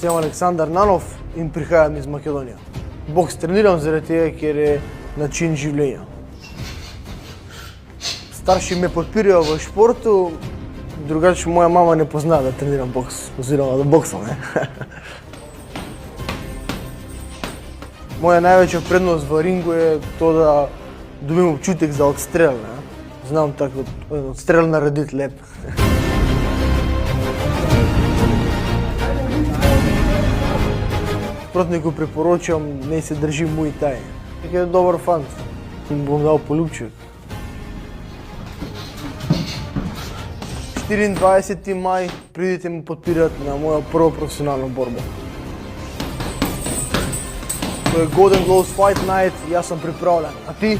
sem Aleksandar Nanov in prihajam iz Makedonije. Boks treniram zaradi tega, ker je način življenja. Starši me podpirajo v športu, drugače moja mama ne pozna, da treniram boks, oziroma da boksam. Moja največja prednost v ringu je to, da dobim občutek za odstrel. Znam tako odstrel narediti lep. Protniku priporočam, naj se drži Muay Thai. Je dober fant, in bom dal poljubček. 24. maj, pridite me podpirati na mojo prvo profesionalno borbo. To je Golden Gloves Fight Night, jaz sem pripravljen. A ti?